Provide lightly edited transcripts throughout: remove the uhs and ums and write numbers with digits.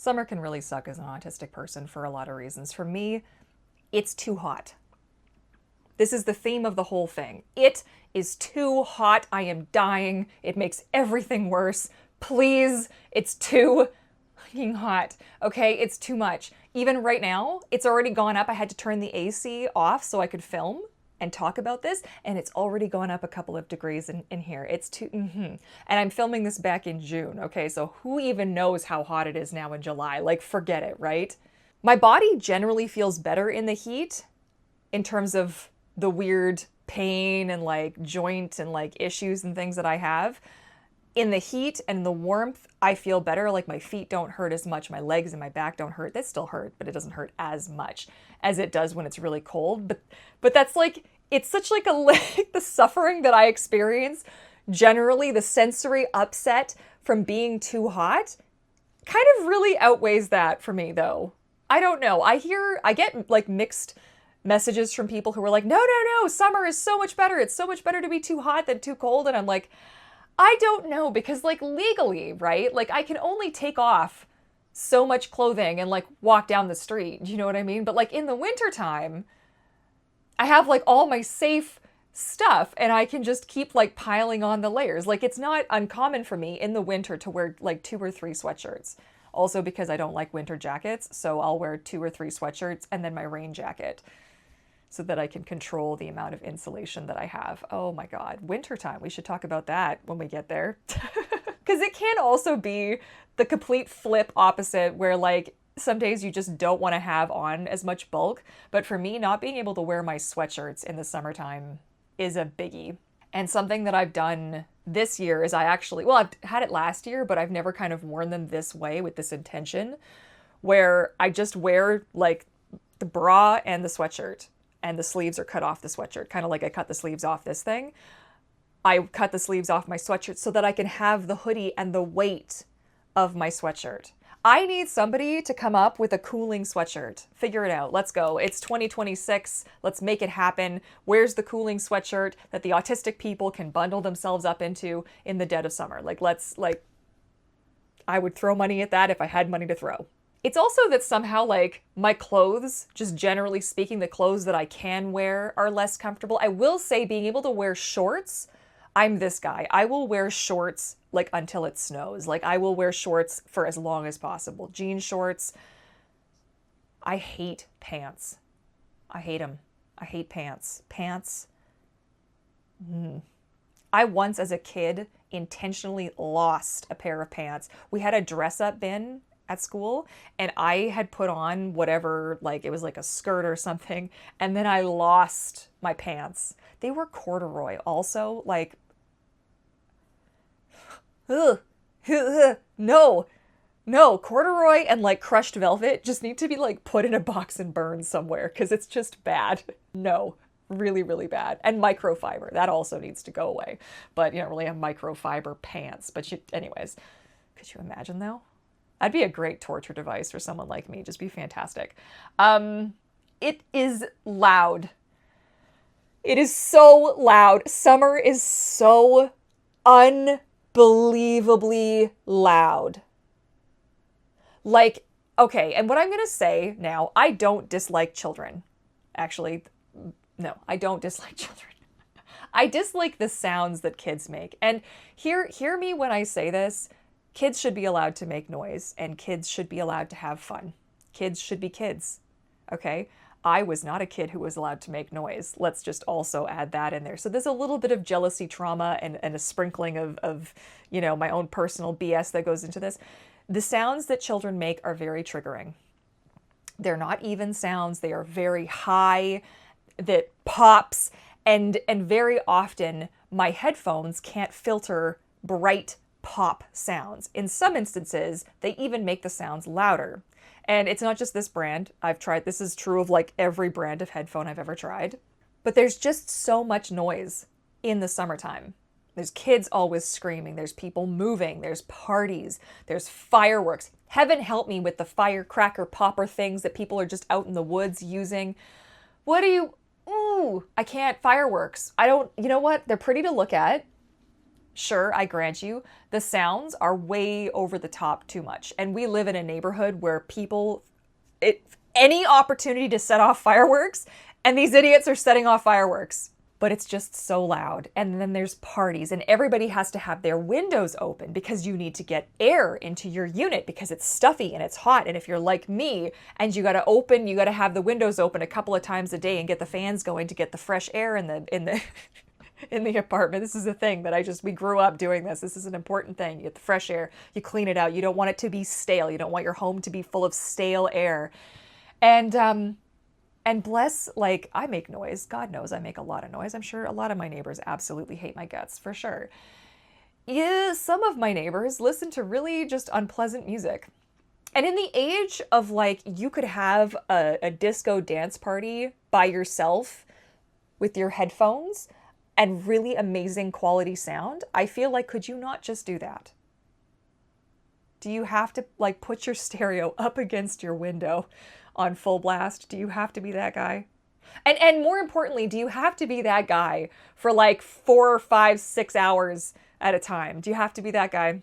Summer can really suck as an autistic person for a lot of reasons. For me, it's too hot. This is the theme of the whole thing. It is too hot. I am dying. It makes everything worse. Please, it's too fucking hot. Okay, it's too much. Even right now, it's already gone up. I had to turn the AC off so I could film and talk about this, and it's already gone up a couple of degrees in here. It's too, And I'm filming this back in June, okay? So who even knows how hot it is now in July? Like, forget it, right? My body generally feels better in the heat in terms of the weird pain and like joint and like issues and things that I have. In the heat and the warmth, I feel better. Like my feet don't hurt as much. My legs and my back don't hurt. They still hurt, but it doesn't hurt as much as it does when it's really cold. But that's like, it's such like the suffering that I experience. Generally, the sensory upset from being too hot kind of really outweighs that for me though. I don't know. I get like mixed messages from people who are like, no, summer is so much better. It's so much better to be too hot than too cold. And I'm like, I don't know, because like legally, right? Like I can only take off so much clothing and like walk down the street. Do you know what I mean? But like in the wintertime, I have like all my safe stuff and I can just keep like piling on the layers. Like it's not uncommon for me in the winter to wear like 2 or 3 sweatshirts. Also because I don't like winter jackets, so I'll wear 2 or 3 sweatshirts and then my rain jacket so that I can control the amount of insulation that I have. Oh my God, wintertime. We should talk about that when we get there. Because it can also be the complete flip opposite where like some days you just don't want to have on as much bulk. But for me, not being able to wear my sweatshirts in the summertime is a biggie. And something that I've done this year is I've had it last year, but I've never kind of worn them this way with this intention, where I just wear like the bra and the sweatshirt and the sleeves are cut off the sweatshirt, kind of like I cut the sleeves off this thing. I cut the sleeves off my sweatshirt so that I can have the hoodie and the weight of my sweatshirt. I need somebody to come up with a cooling sweatshirt. Figure it out. Let's go. It's 2026. Let's make it happen. Where's the cooling sweatshirt that the autistic people can bundle themselves up into in the dead of summer? I would throw money at that if I had money to throw. It's also that somehow like my clothes, just generally speaking, the clothes that I can wear are less comfortable. I will say being able to wear shorts, I'm this guy. I will wear shorts like until it snows. Like I will wear shorts for as long as possible. Jean shorts. I hate pants. I hate them. I hate pants. Pants. I once as a kid intentionally lost a pair of pants. We had a dress up bin at school and I had put on whatever, like it was like a skirt or something, and then I lost my pants. They were corduroy also, like no, corduroy and like crushed velvet just need to be like put in a box and burned somewhere because it's just bad. No, really, really bad. And microfiber, that also needs to go away. But you don't really have microfiber pants. But anyways, could you imagine though? That'd be a great torture device for someone like me. Just be fantastic. It is loud. It is so loud. Summer is so unbelievably loud. Like, okay, and what I'm going to say now, I don't dislike children. Actually, no, I don't dislike children. I dislike the sounds that kids make. And hear me when I say this. Kids should be allowed to make noise and kids should be allowed to have fun. Kids should be kids, okay? I was not a kid who was allowed to make noise. Let's just also add that in there. So there's a little bit of jealousy trauma and a sprinkling of, you know, my own personal BS that goes into this. The sounds that children make are very triggering. They're not even sounds. They are very high, that pops, and very often my headphones can't filter bright pop sounds. In some instances, they even make the sounds louder. And it's not just this brand. I've tried, this is true of like every brand of headphone I've ever tried. But there's just so much noise in the summertime. There's kids always screaming. There's people moving. There's parties. There's fireworks. Heaven help me with the firecracker popper things that people are just out in the woods using. I can't. Fireworks. I don't, you know what? They're pretty to look at. Sure, I grant you, the sounds are way over the top too much. And we live in a neighborhood where any opportunity to set off fireworks, and these idiots are setting off fireworks. But it's just so loud. And then there's parties, and everybody has to have their windows open because you need to get air into your unit because it's stuffy and it's hot. And if you're like me and you got to have the windows open a couple of times a day and get the fans going to get the fresh air in the in the apartment. This is a thing that we grew up doing this. This is an important thing. You get the fresh air, you clean it out. You don't want it to be stale. You don't want your home to be full of stale air. And bless, like, I make noise. God knows I make a lot of noise. I'm sure a lot of my neighbors absolutely hate my guts, for sure. Yeah, some of my neighbors listen to really just unpleasant music. And in the age of, like, you could have a disco dance party by yourself with your headphones and really amazing quality sound, I feel like, could you not just do that? Do you have to, like, put your stereo up against your window on full blast? Do you have to be that guy? And more importantly, do you have to be that guy for like 4 or 5, 6 hours at a time? Do you have to be that guy?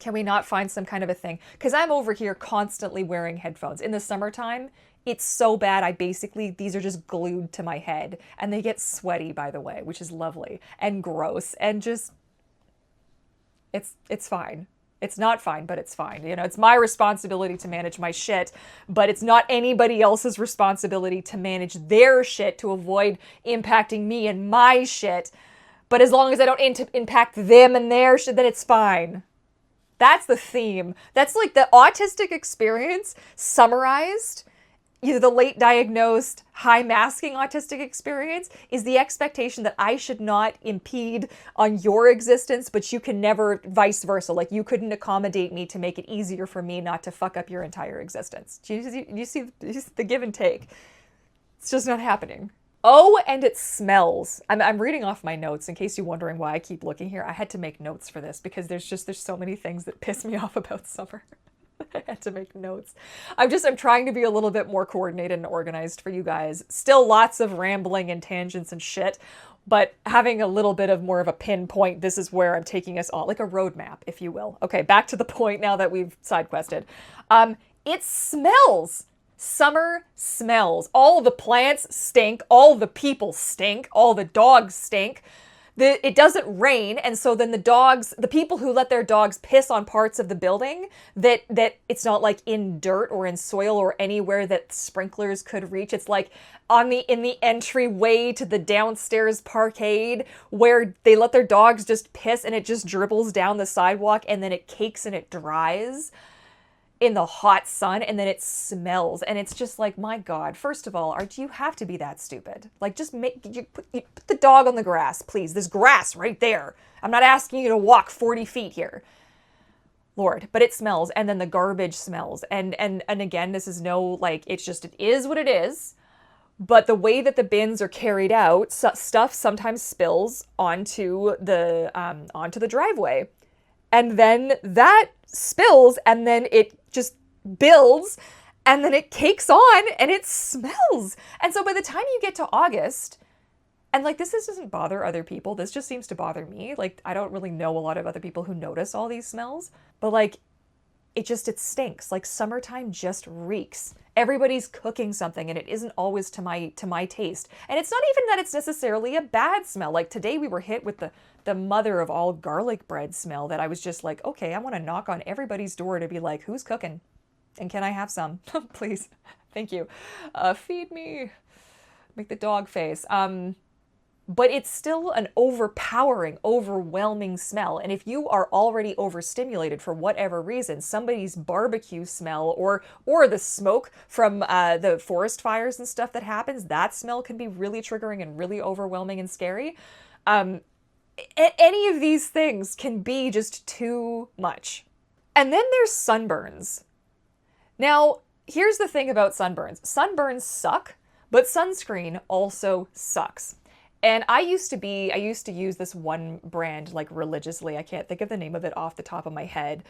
Can we not find some kind of a thing? Because I'm over here constantly wearing headphones. In the summertime, it's so bad. These are just glued to my head. And they get sweaty, by the way, which is lovely and gross and just, it's fine. It's not fine, but it's fine. You know, it's my responsibility to manage my shit, but it's not anybody else's responsibility to manage their shit to avoid impacting me and my shit. But as long as I don't impact them and their shit, then it's fine. That's the theme. That's like the autistic experience summarized. Either the late diagnosed, high masking autistic experience is the expectation that I should not impede on your existence, but you can never vice versa. Like you couldn't accommodate me to make it easier for me not to fuck up your entire existence. Do you see the give and take? It's just not happening. Oh, and it smells. I'm reading off my notes in case you're wondering why I keep looking here. I had to make notes for this because there's so many things that piss me off about summer. I had to make notes. I'm trying to be a little bit more coordinated and organized for you guys. Still lots of rambling and tangents and shit, but having a little bit of more of a pinpoint, this is where I'm taking us all, like a roadmap, if you will. Okay, back to the point now that we've side quested. It smells. Summer smells. All the plants stink. All the people stink. All the dogs stink. It doesn't rain, and so then the people who let their dogs piss on parts of the building that it's not like in dirt or in soil or anywhere that sprinklers could reach. It's like in the entryway to the downstairs parkade where they let their dogs just piss and it just dribbles down the sidewalk and then it cakes and it dries in the hot sun, and then it smells, and it's just like, my God, first of all, do you have to be that stupid? Like, just put the dog on the grass, please. There's grass right there. I'm not asking you to walk 40 feet here. Lord, but it smells, and then the garbage smells, and again, this is no, like, it is what it is, but the way that the bins are carried out, stuff sometimes spills onto the driveway, and then that spills, and then it just builds, and then it cakes on, and it smells. And so by the time you get to August, and like this doesn't bother other people, this just seems to bother me. Like I don't really know a lot of other people who notice all these smells, but like it stinks. Like summertime just reeks. Everybody's cooking something and it isn't always to my taste. And it's not even that it's necessarily a bad smell. Like today we were hit with the mother of all garlic bread smell that I was just like, okay, I want to knock on everybody's door to be like, who's cooking? And can I have some? Please. Thank you. Feed me. Make the dog face. But it's still an overpowering, overwhelming smell. And if you are already overstimulated for whatever reason, somebody's barbecue smell or the smoke from the forest fires and stuff that happens, that smell can be really triggering and really overwhelming and scary. Any of these things can be just too much. And then there's sunburns. Now, here's the thing about sunburns. Sunburns suck, but sunscreen also sucks. And I used to use this one brand like religiously. I can't think of the name of it off the top of my head.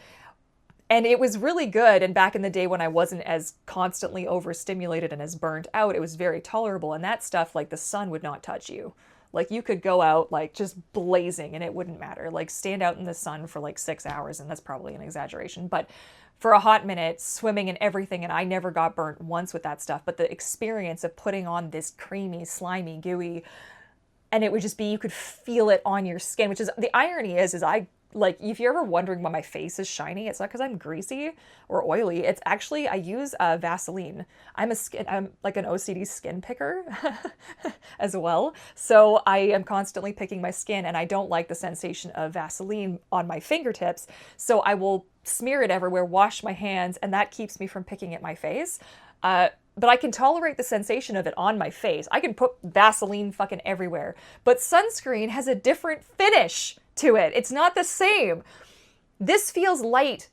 And it was really good. And back in the day when I wasn't as constantly overstimulated and as burnt out, it was very tolerable. And that stuff, like the sun would not touch you. Like you could go out like just blazing and it wouldn't matter. Like stand out in the sun for like 6 hours, and that's probably an exaggeration, but for a hot minute, swimming and everything, and I never got burnt once with that stuff. But the experience of putting on this creamy, slimy, gooey, and it would just be, you could feel it on your skin, which is, the irony is I, like, if you're ever wondering why my face is shiny, it's not because I'm greasy or oily. It's actually, I use Vaseline. I'm like an OCD skin picker as well. So I am constantly picking my skin, and I don't like the sensation of Vaseline on my fingertips. So I will smear it everywhere, wash my hands, and that keeps me from picking at my face. But I can tolerate the sensation of it on my face. I can put Vaseline fucking everywhere. But sunscreen has a different finish to it. It's not the same. This feels light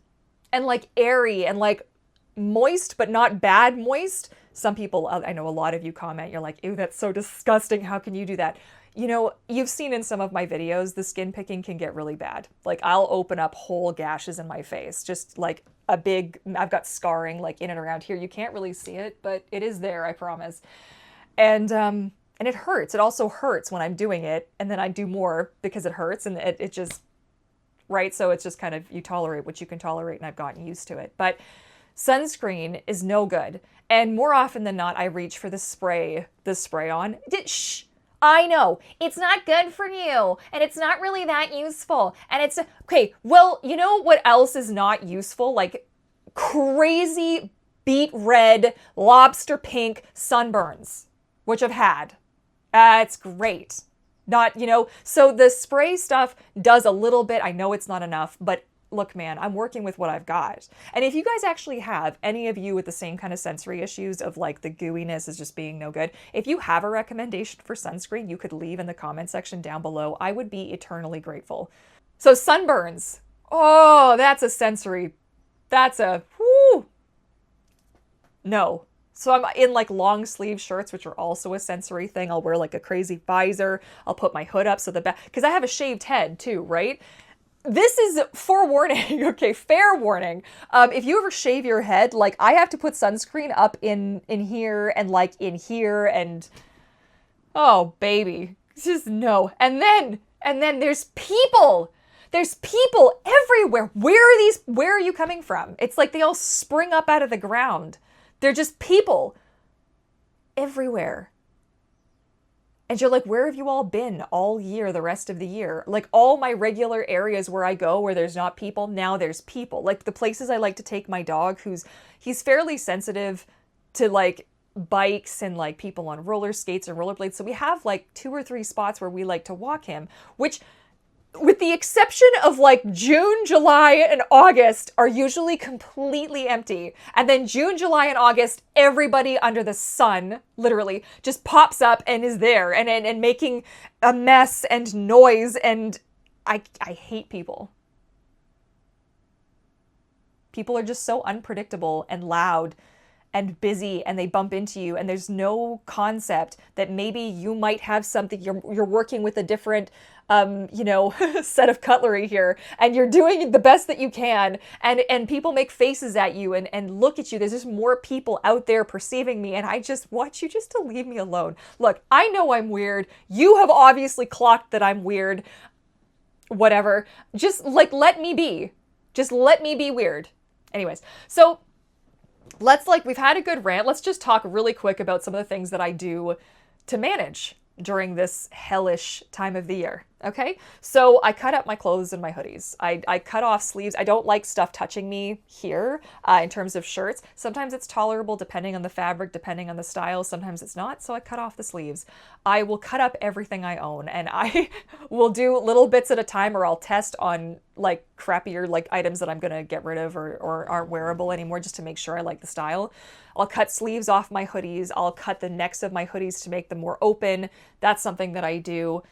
and like airy and like moist, but not bad moist. Some people, I know a lot of you comment, you're like, ew, that's so disgusting. How can you do that? You know, you've seen in some of my videos, the skin picking can get really bad. Like I'll open up whole gashes in my face, just like a big, I've got scarring like in and around here. You can't really see it, but it is there, I promise. And it hurts. It also hurts when I'm doing it, and then I do more because it hurts, and it just, right? So it's just kind of, you tolerate what you can tolerate, and I've gotten used to it. But sunscreen is no good. And more often than not, I reach for the spray on. Shh. I know, it's not good for you, and it's not really that useful, and it's, okay, well, you know what else is not useful? Like crazy beet red, lobster pink sunburns, which I've had. It's great. Not, you know, so the spray stuff does a little bit. I know it's not enough, but look, man, I'm working with what I've got. And if you guys actually have, any of you with the same kind of sensory issues of like the gooiness is just being no good, if you have a recommendation for sunscreen, you could leave in the comment section down below. I would be eternally grateful. So sunburns. Oh, that's a sensory. That's a, whoo. No. So I'm in like long sleeve shirts, which are also a sensory thing. I'll wear like a crazy visor. I'll put my hood up so the back, because I have a shaved head too, right? This is forewarning, okay, fair warning. If you ever shave your head, like I have to put sunscreen up in here and like in here, and oh baby, just no. And then there's people. There's people everywhere. Where are you coming from? It's like they all spring up out of the ground. They're just people everywhere. And you're like, where have you all been all year, the rest of the year? Like all my regular areas where I go where there's not people, now there's people. Like the places I like to take my dog, he's fairly sensitive to like bikes and like people on roller skates and rollerblades. So we have like 2 or 3 spots where we like to walk him, which with the exception of like June, July, and August are usually completely empty. And then June, July, and August, everybody under the sun, literally, just pops up and is there and making a mess and noise. And I hate people. People are just so unpredictable and loud and busy, and they bump into you, and there's no concept that maybe you might have something, you're working with a different set of cutlery here, and you're doing the best that you can, and people make faces at you and look at you. There's just more people out there perceiving me, and I just want you just to leave me alone. Look, I know I'm weird. You have obviously clocked that I'm weird. Whatever. Just like, let me be. Just let me be weird. Anyways, so we've had a good rant. Let's just talk really quick about some of the things that I do to manage during this hellish time of the year. Okay, so I cut up my clothes and my hoodies. I cut off sleeves. I don't like stuff touching me here in terms of shirts. Sometimes it's tolerable depending on the fabric, depending on the style. Sometimes it's not, so I cut off the sleeves. I will cut up everything I own, and I will do little bits at a time, or I'll test on like crappier like items that I'm gonna get rid of or aren't wearable anymore, just to make sure I like the style. I'll cut sleeves off my hoodies. I'll cut the necks of my hoodies to make them more open. That's something that I do.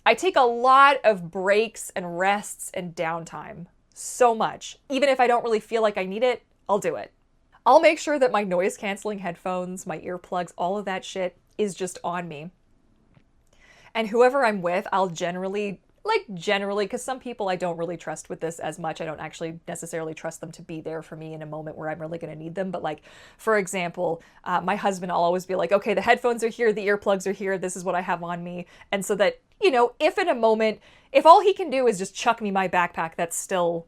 I take a lot of breaks and rests and downtime. So much. Even if I don't really feel like I need it, I'll do it. I'll make sure that my noise canceling headphones, my earplugs, all of that shit is just on me. And whoever I'm with, I'll generally, like generally, because some people I don't really trust with this as much. I don't actually necessarily trust them to be there for me in a moment where I'm really going to need them. But like, for example, my husband, I'll always be like, okay, the headphones are here, the earplugs are here, this is what I have on me. And so that, you know, if in a moment, if all he can do is just chuck me my backpack, that's still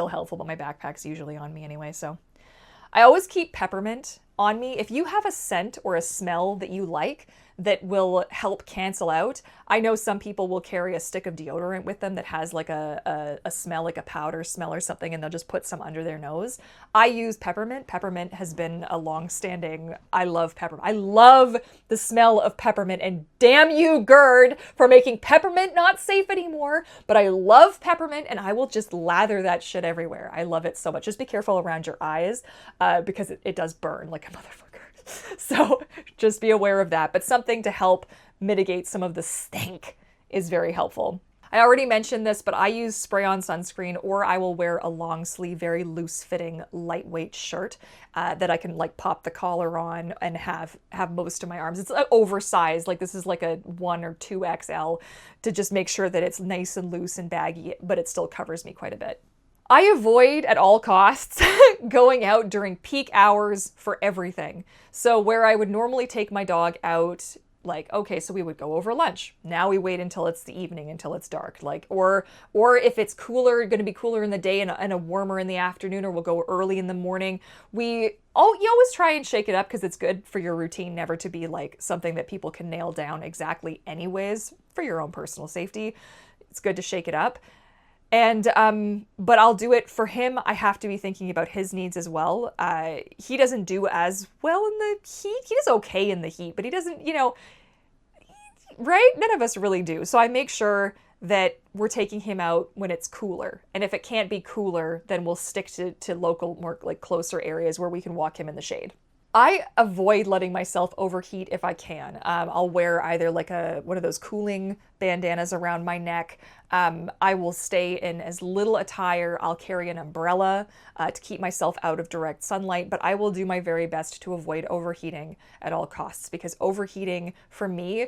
helpful, but my backpack's usually on me anyway, so. I always keep peppermint on me. If you have a scent or a smell that you like that will help cancel out, I know some people will carry a stick of deodorant with them that has like a smell, like a powder smell or something, and they'll just put some under their nose. I use peppermint. Peppermint has been a long-standing, I love peppermint. I love the smell of peppermint, and damn you, GERD, for making peppermint not safe anymore. But I love peppermint, and I will just lather that shit everywhere. I love it so much. Just be careful around your eyes because it does burn like a motherfucker. So just be aware of that. But something to help mitigate some of the stink is very helpful. I already mentioned this, but I use spray-on sunscreen, or I will wear a long sleeve, very loose-fitting, lightweight shirt that I can like pop the collar on and have most of my arms. It's oversized, like this is like a 1 or 2XL to just make sure that it's nice and loose and baggy, but it still covers me quite a bit. I avoid at all costs going out during peak hours for everything. So where I would normally take my dog out, like, okay, so we would go over lunch. Now we wait until it's the evening, until it's dark. Like, or if it's cooler, going to be cooler in the day and a warmer in the afternoon, or we'll go early in the morning. You always try and shake it up because it's good for your routine never to be like something that people can nail down exactly anyways for your own personal safety. It's good to shake it up. And, but I'll do it for him. I have to be thinking about his needs as well. He doesn't do as well in the heat. He does okay in the heat, but he doesn't, you know, right? None of us really do. So I make sure that we're taking him out when it's cooler. And if it can't be cooler, then we'll stick to local, more like closer areas where we can walk him in the shade. I avoid letting myself overheat if I can. I'll wear either like one of those cooling bandanas around my neck. I will stay in as little attire. I'll carry an umbrella to keep myself out of direct sunlight, but I will do my very best to avoid overheating at all costs, because overheating for me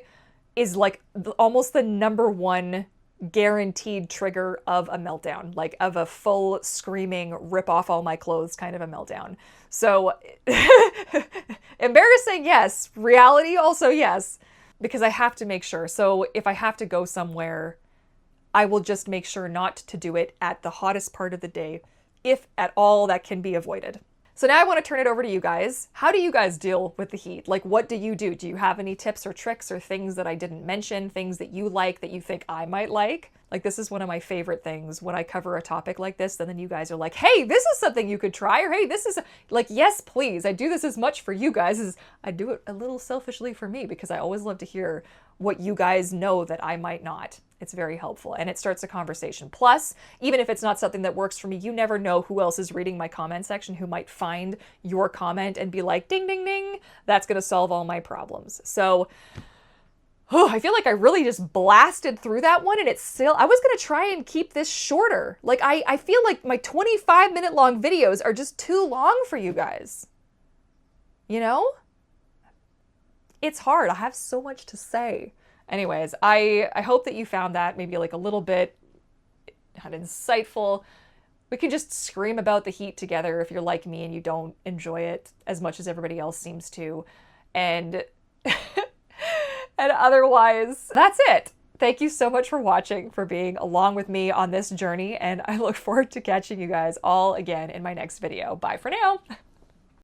is like almost the *1 guaranteed trigger of a meltdown, like of a full screaming, rip off all my clothes kind of a meltdown. So embarrassing, yes. Reality also, yes, because I have to make sure. So if I have to go somewhere, I will just make sure not to do it at the hottest part of the day, if at all that can be avoided. So now I want to turn it over to you guys. How do you guys deal with the heat? Like, what do you do? Do you have any tips or tricks or things that I didn't mention, things that you like that you think I might like? Like, this is one of my favorite things when I cover a topic like this, and then you guys are like, hey, this is something you could try, or hey, this is like, yes, please. I do this as much for you guys as I do it a little selfishly for me, because I always love to hear what you guys know that I might not. It's very helpful, and it starts a conversation. Plus, even if it's not something that works for me, you never know who else is reading my comment section who might find your comment and be like, ding, ding, ding, that's going to solve all my problems. So, I feel like I really just blasted through that one, and it's still, I was going to try and keep this shorter. Like, I feel like my 25-minute long videos are just too long for you guys. You know? It's hard. I have so much to say. Anyways, I hope that you found that maybe like a little bit insightful. We can just scream about the heat together if you're like me and you don't enjoy it as much as everybody else seems to. And, and otherwise, that's it. Thank you so much for watching, for being along with me on this journey, and I look forward to catching you guys all again in my next video. Bye for now.